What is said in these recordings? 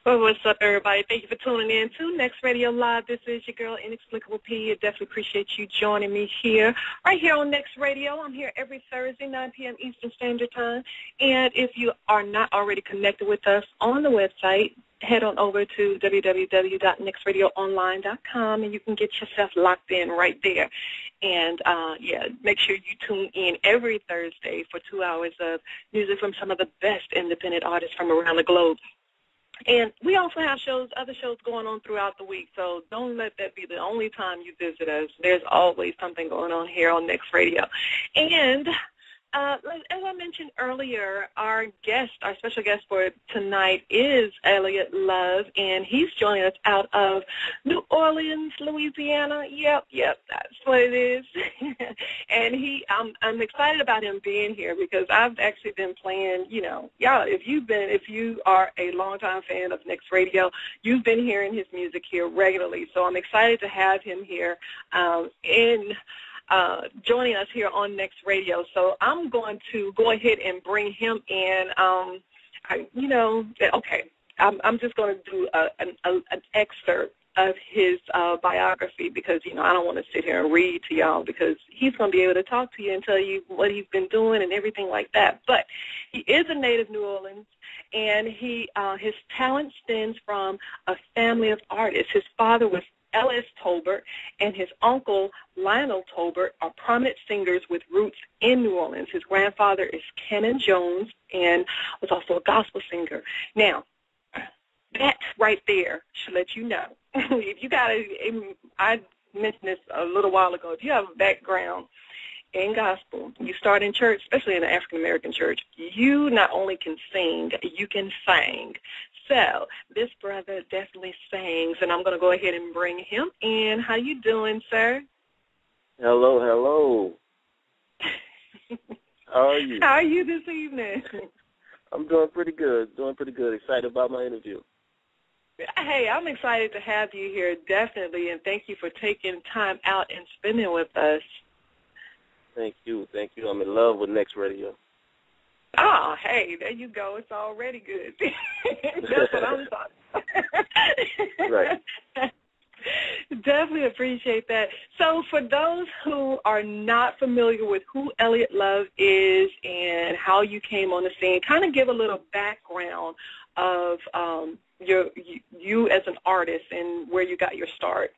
Well, what's up, everybody? Thank you for tuning in to NeX Radio Live. This is your girl, Inexplicable P. I definitely appreciate you joining me here, right here on NeX Radio. I'm here every Thursday, 9 p.m. Eastern Standard Time. And if you are not already connected with us on the website, head on over to www.nexradioonline.com, and you can get yourself locked in right there. And, make sure you tune in every Thursday for 2 hours of music from some of the best independent artists from around the globe. And we also have other shows going on throughout the week, so don't let that be the only time you visit us. There's always something going on here on NeX Radio. And as I mentioned earlier, our special guest for tonight is Elliot Luv, and he's joining us out of New Orleans, Louisiana. Yep, that's what it is. And I'm excited about him being here because I've actually been playing, y'all, if you are a longtime fan of NeX Radio, you've been hearing his music here regularly. So I'm excited to have him here joining us here on NeX Radio. So I'm going to go ahead and bring him in. I'm just going to do an excerpt of his biography because, I don't want to sit here and read to y'all because he's going to be able to talk to you and tell you what he's been doing and everything like that. But he is a native New Orleans, and his talent stems from a family of artists. His father was Ellis Tolbert, and his uncle, Lionel Tolbert, are prominent singers with roots in New Orleans. His grandfather is Kennon Jones and was also a gospel singer. Now, that right there should let you know. If you I mentioned this a little while ago, if you have a background in gospel, you start in church, especially in an African-American church, you not only can sing, you can sing. So this brother definitely sings, and I'm going to go ahead and bring him in. How you doing, sir? Hello. How are you? How are you this evening? I'm doing pretty good. Excited about my interview. Hey, I'm excited to have you here, definitely, and thank you for taking time out and spending with us. Thank you. I'm in love with NeX Radio. Oh, hey, there you go. It's already good. That's what I'm talking about. Right. Definitely appreciate that. So for those who are not familiar with who Elliot Luv is and how you came on the scene, kind of give a little background of you as an artist and where you got your start.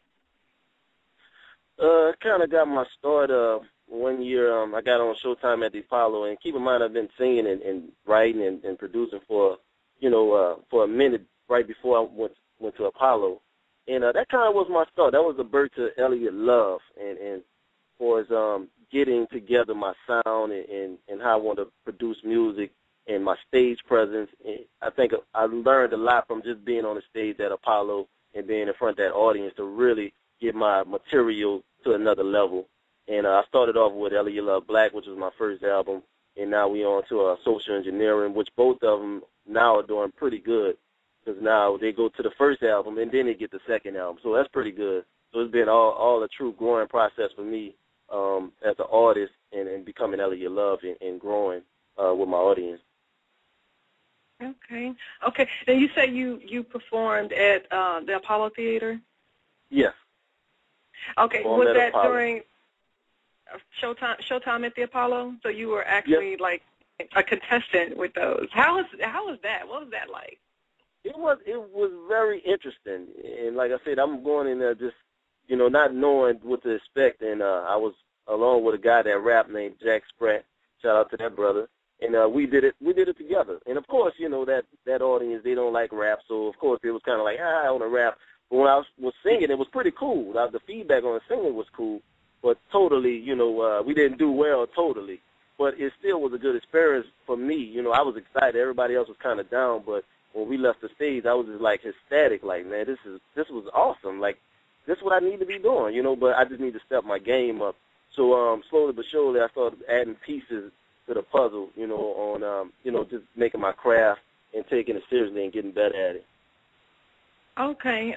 Kind of got my start 1 year. I got on Showtime at the Apollo, and keep in mind I've been singing and writing and producing for a minute right before I went to Apollo, and that kind of was my start. That was the birth to Elliot Luv, and for getting together my sound and how I want to produce music and my stage presence. And I think I learned a lot from just being on the stage at Apollo and being in front of that audience to really get my material to another level. And I started off with Elliot Luv Black, which was my first album, and now we on to Soulcial Engineering, which both of them now are doing pretty good because now they go to the first album and then they get the second album. So that's pretty good. So it's been all a true growing process for me as an artist and becoming Elliot Luv and growing with my audience. Okay. And you say you performed at the Apollo Theater? Yes. Okay. Was that during Showtime at the Apollo? So you were actually like a contestant with those. How was that? What was that like? It was very interesting, and like I said, I'm going in there just not knowing what to expect, and I was along with a guy that rapped named Jack Spratt. Shout out to that brother. And we did it together. And of course, that audience, they don't like rap, so of course it was kind of like, I want to rap. But when I was singing, it was pretty cool. The feedback on the singing was cool. But totally, we didn't do well totally. But it still was a good experience for me. I was excited. Everybody else was kind of down. But when we left the stage, I was just like ecstatic. Like, man, this was awesome. Like, this is what I need to be doing, But I just need to step my game up. So slowly but surely, I started adding pieces to the puzzle, on just making my craft and taking it seriously and getting better at it. Okay.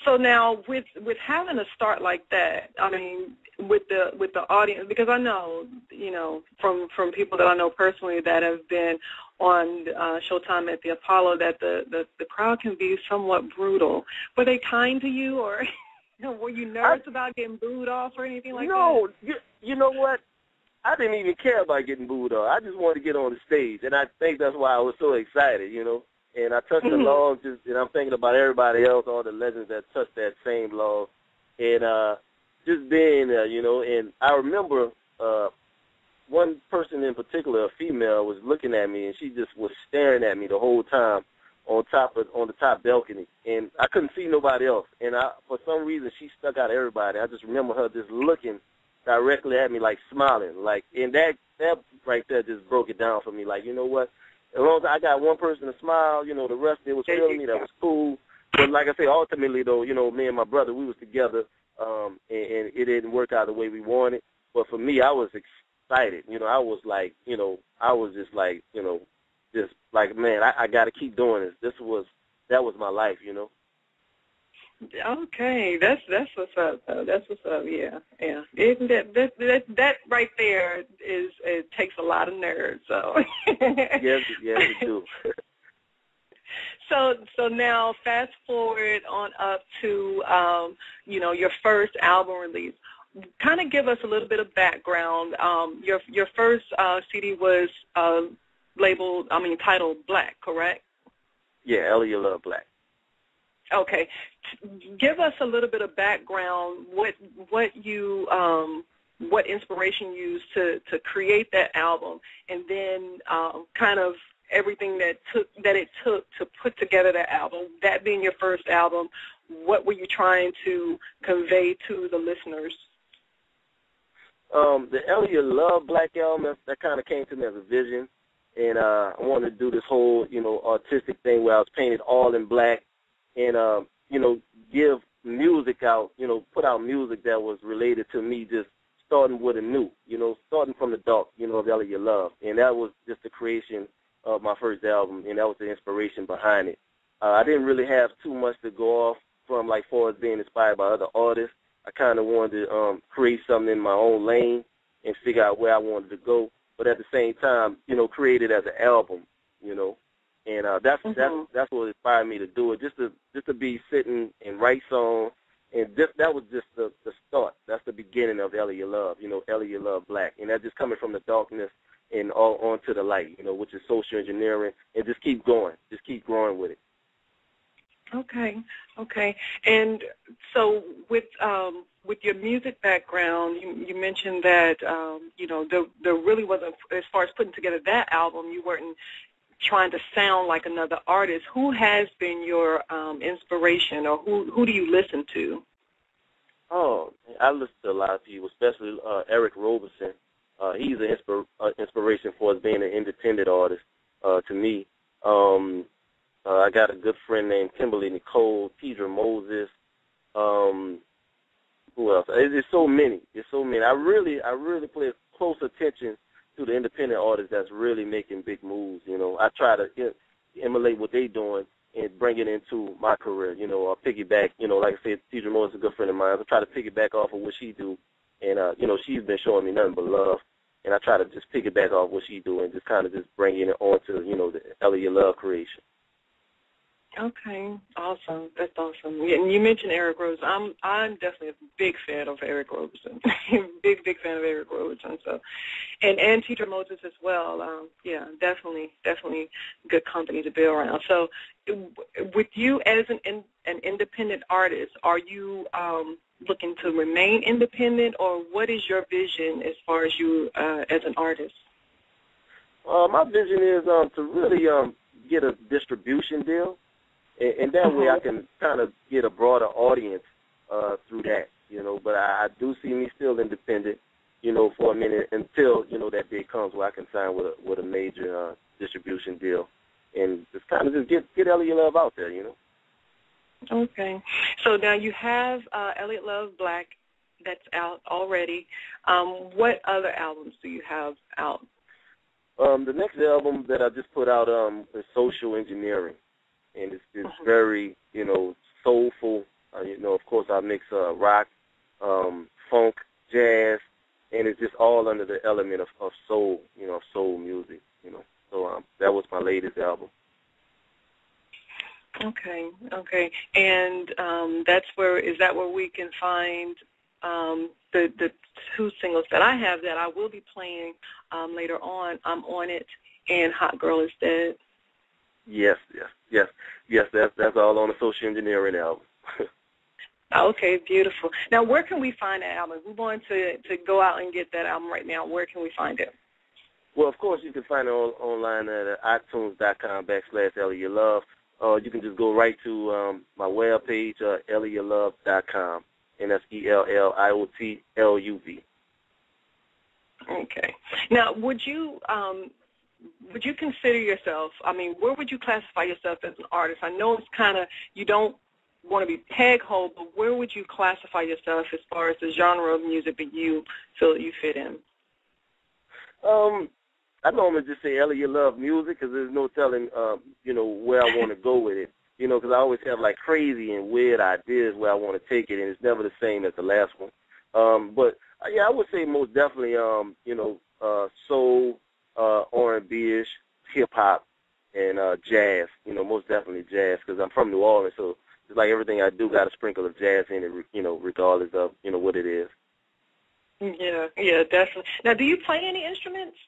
So now with having a start like that, I mean, with the audience, because I know, from people that I know personally that have been on Showtime at the Apollo that the crowd can be somewhat brutal. Were they kind to you, or were you nervous about getting booed off or anything like that? No, you know what? I didn't even care about getting booed off. I just wanted to get on the stage, and I think that's why I was so excited, you know. And I touched the log, and I'm thinking about everybody else, all the legends that touched that same log, and just being there, you know. And I remember one person in particular, a female, was looking at me, and she just was staring at me the whole time on the top balcony, and I couldn't see nobody else. And for some reason, she stuck out of everybody. I just remember her just looking directly at me, like smiling, like, and that right there just broke it down for me. Like, you know what? As long as I got one person to smile, you know, the rest, they was feeling me. That was cool. But like I say, ultimately though, you know, me and my brother, we was together, and it didn't work out the way we wanted. But for me, I was excited. You know, I was like, you know, I was just like, you know, just like, man, I got to keep doing this. That was my life, you know. Okay, that's what's up, though. That's what's up. Yeah. Isn't that right there it takes a lot of nerves. So. yes, it do. So now fast forward on up to you know, your first album release. Kind of give us a little bit of background. Your first CD was titled Black, correct? Yeah, Elliot Luv Black. Okay, give us a little bit of background. What inspiration you used to create that album, and then kind of everything that it took to put together that album. That being your first album, what were you trying to convey to the listeners? The Elliot Luv Black album, that kind of came to me as a vision, and I wanted to do this whole, you know, artistic thing where I was painted all in black, and, you know, give music out, you know, put out music that was related to me, just starting with a new, you know, starting from the dark, you know, of Elliot Luv. And that was just the creation of my first album, and that was the inspiration behind it. I didn't really have too much to go off from, like, far as being inspired by other artists. I kind of wanted to create something in my own lane and figure out where I wanted to go, but at the same time, you know, create it as an album, you know. And that's what inspired me to do it, just to be sitting and write songs, and that was just the start. That's the beginning of Elliot Luv, you know, Elliot Luv Black, and that just coming from the darkness and all onto the light, you know, which is Soulcial Engineering, and just keep growing with it. Okay. And so with your music background, you mentioned that you know, there really wasn't, as far as putting together that album, you weren't trying to sound like another artist. Who has been your inspiration, or who do you listen to? Oh, I listen to a lot of people, especially Eric Roberson. He's an inspiration for us being an independent artist to me. I got a good friend named Kimberly Nicole, Tidra Moses. Who else? There's so many. I really pay close attention to the independent artists that's really making big moves. You know, I try to emulate what they're doing and bring it into my career. You know, I'll piggyback. You know, like I said, Tidra Moses is a good friend of mine. I try to piggyback off of what she do, and you know, she's been showing me nothing but love. And I try to just piggyback off what she do and just kind of just bring it onto, you know, the Elliot Luv creation. Okay, awesome. That's awesome. Yeah, and you mentioned Eric Roberson. I'm definitely a big fan of Eric Roberson. big fan of Eric Roberson. So, and Tidra Moses as well. Yeah, definitely good company to be around. So, with you as an independent artist, are you looking to remain independent, or what is your vision as far as you as an artist? My vision is to really get a distribution deal. And that way I can kind of get a broader audience through that, you know. But I do see me still independent, you know, for a minute until, you know, that day comes where I can sign with a major distribution deal and just kind of just get Elliot Luv out there, you know. Okay. So now you have Elliot Luv Black that's out already. What other albums do you have out? The next album that I just put out is Soulcial Engineering. And it's very, you know, soulful. You know, of course, I mix rock, funk, jazz, and it's just all under the element of soul, you know, soul music, you know. So that was my latest album. Okay. And is that where we can find the two singles that I have that I will be playing later on? I'm On It and Hot Girl Is Dead. Yes. That's all on the Soulcial Engineering album. Okay, beautiful. Now, where can we find that album? We want to go out and get that album right now. Where can we find it? Well, of course, you can find it online at iTunes.com/Elliot Luv. You can just go right to my webpage, ElliotLuv.com, and that's ELLIOTLUV. Okay. Now, would you consider yourself, where would you classify yourself as an artist? I know it's kind of, you don't want to be peg-holed, but where would you classify yourself as far as the genre of music that you feel that you fit in? I normally just say Elliot Luv music because there's no telling, where I want to go with it. Because I always have like crazy and weird ideas where I want to take it, and it's never the same as the last one. But I would say most definitely, soul, R&B-ish, hip hop, and jazz. Most definitely jazz because I'm from New Orleans, so it's like everything I do got a sprinkle of jazz in it, regardless of what it is. Yeah, definitely. Now, do you play any instruments?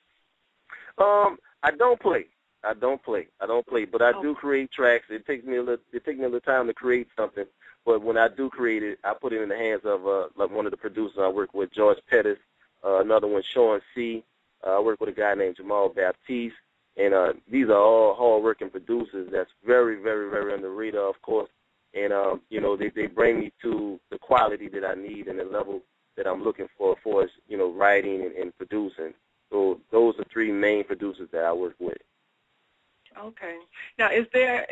I don't play, but I do create tracks. It takes me a little time to create something, but when I do create it, I put it in the hands of like one of the producers I work with, George Pettis, another one, Sean C. I work with a guy named Jamal Baptiste, and these are all hard-working producers that's very, very, very under the radar, of course, and they bring me to the quality that I need and the level that I'm looking for as writing and producing. So those are three main producers that I work with. Okay. Now, is there?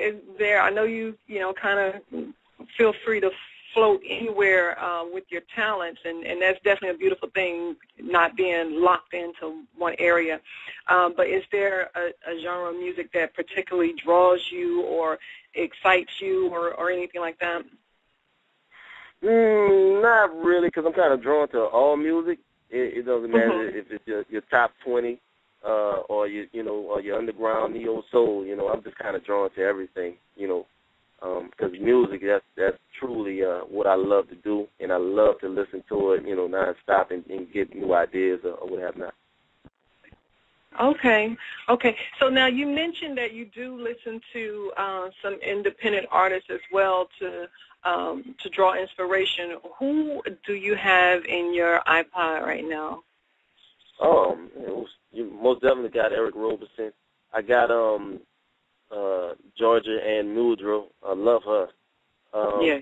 I know you kind of feel free to float anywhere with your talents, and that's definitely a beautiful thing, not being locked into one area. But is there a genre of music that particularly draws you or excites you or anything like that? Not really, because I'm kind of drawn to all music. It doesn't matter if it's your top 20 or your underground neo soul. I'm just kind of drawn to everything. Because music, that's truly what I love to do, and I love to listen to it, nonstop and get new ideas or what have not. Okay. So now you mentioned that you do listen to some independent artists as well to draw inspiration. Who do you have in your iPod right now? You most definitely got Eric Roberson. I got Georgia Ann Muldrow. I love her.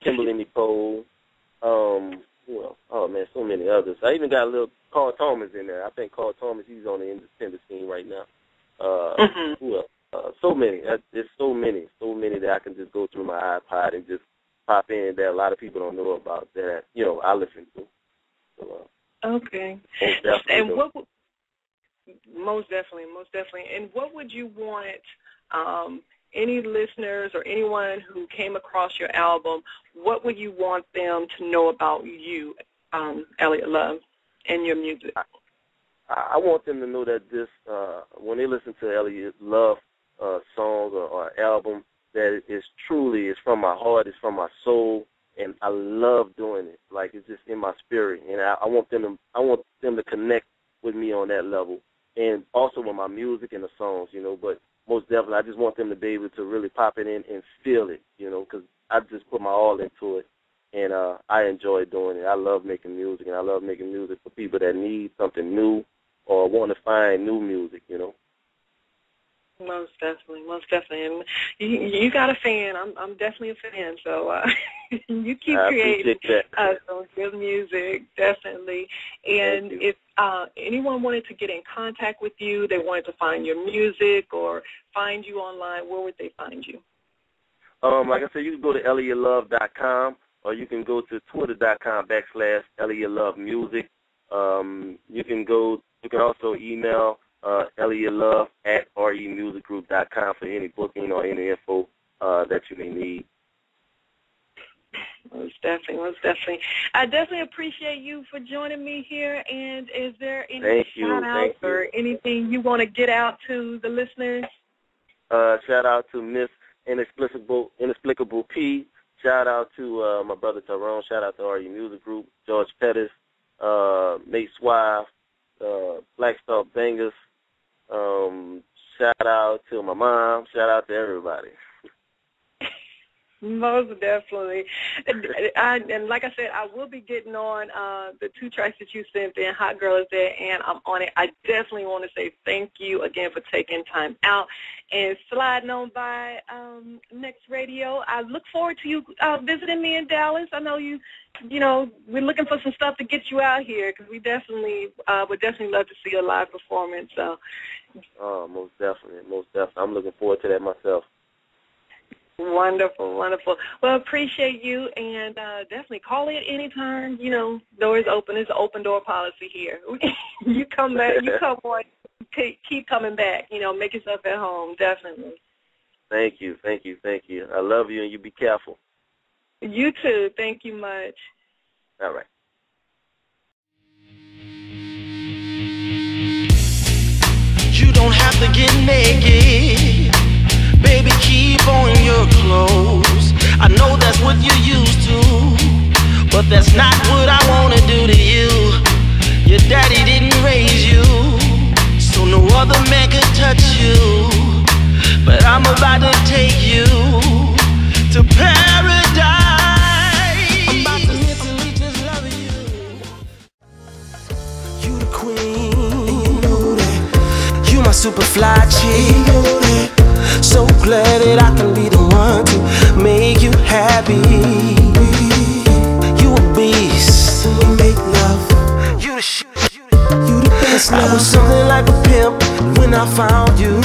Kimberly Nicole. Who else? Oh man, so many others. I even got a little Carl Thomas in there. I think Carl Thomas, he's on the independent scene right now. Who else? So many. There's so many that I can just go through my iPod and just pop in that a lot of people don't know about that I listen to. So, okay. Most definitely. And what would you want any listeners or anyone who came across your album, what would you want them to know about you, Elliot Luv, and your music? I want them to know that this, when they listen to Elliot Luv songs or album, that it's from my heart, it's from my soul, and I love doing it. Like it's just in my spirit, and I want them to connect with me on that level, and also with my music and the songs, But most definitely, I just want them to be able to really pop it in and feel it, because I just put my all into it, and I enjoy doing it. I love making music, and I love making music for people that need something new or want to find new music, Most definitely. And you got a fan. I'm definitely a fan. So you keep creating some good music, definitely. And if anyone wanted to get in contact with you, they wanted to find your music or find you online, where would they find you? Like I said, you can go to ElliotLuv.com or you can go to Twitter.com/ElliotLuvMusic. You can also email ElliotLuv@remusicgroup.com for any booking or any info that you may need. Most definitely, most definitely. I definitely appreciate you for joining me here. And is there any shout-outs or anything you want to get out to the listeners? Shout out to Miss Inexplicable P. Shout out to my brother Tyrone. Shout out to RU Music Group, George Pettis, Nate Swift, Black Star Bangers. Shout out to my mom. Shout out to everybody. Most definitely. And like I said, I will be getting on the 2 tracks that you sent in. Hot Girl is there, and I'm on it. I definitely want to say thank you again for taking time out and sliding on by NeX Radio. I look forward to you visiting me in Dallas. I know we're looking for some stuff to get you out here because we definitely would definitely love to see a live performance. So. Oh, most definitely, most definitely. I'm looking forward to that myself. Wonderful, wonderful. Well, appreciate you, and definitely call in anytime. Doors open. It's an open door policy here. You come back. You come on. Keep coming back. Make yourself at home. Definitely. Thank you, thank you, thank you. I love you, and you be careful. You too. Thank you much. All right. You don't have to get naked. Baby, keep on your clothes. I know that's what you're used to, but that's not what I wanna do to you. Your daddy didn't raise you, so no other man could touch you. But I'm about to take you to paradise. I'm about to mentally just love you. You the queen, and you know that. You my super fly chick, you know that. So glad that I can be the one to make you happy. You a beast, we make love. You the shit, you the best love. I was something like a pimp when I found you.